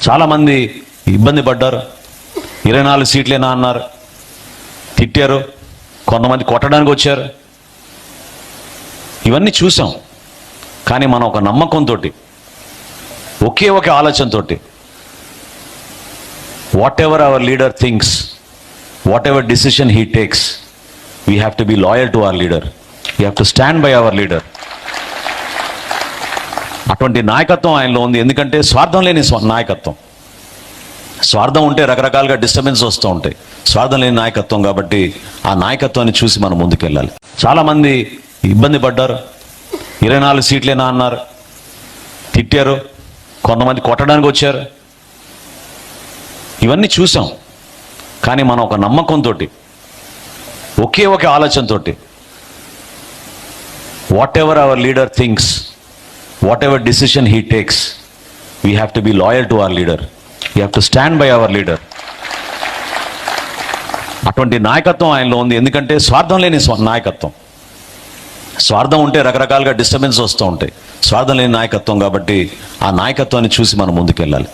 చాలామంది ఇబ్బంది పడ్డారు. 24 సీట్లేనా అన్నారు, తిట్టారు, కొంతమంది కొట్టడానికి వచ్చారు. ఇవన్నీ చూసాం. కానీ మనం ఒక నమ్మకంతో, ఒకే ఒక ఆలోచనతో, whatever our leader thinks, whatever decision he takes, we have to be loyal to our leader, we have to stand by our leader. అటువంటి నాయకత్వం ఆయనలో ఉంది. ఎందుకంటే స్వార్థం లేని నాయకత్వం. స్వార్థం ఉంటే రకరకాలుగా డిస్టర్బెన్స్ వస్తూ ఉంటాయి. స్వార్థం లేని నాయకత్వం కాబట్టి ఆ నాయకత్వాన్ని చూసి మనం ముందుకెళ్ళాలి. చాలామంది ఇబ్బంది పడ్డారు. 24 సీట్లేనా అన్నారు, తిట్టారు, కొంతమంది కొట్టడానికి వచ్చారు. ఇవన్నీ చూసాం. కానీ మనం ఒక నమ్మకంతో, ఒకే ఒక ఆలోచనతో, whatever our leader thinks, whatever decision he takes, we have to be loyal to our leader, we have to stand by our leader. అటువంటి నాయకత్వం ఆయనలో ఉంది. ఎందుకంటే స్వార్థం లేని నాయకత్వం. స్వార్థం ఉంటే రకరకాలుగా డిస్టర్బెన్స్ వస్తూ ఉంటాయి. స్వార్థం లేని నాయకత్వం కాబట్టి ఆ నాయకత్వాన్ని చూసి మనం ముందుకెళ్ళాలి.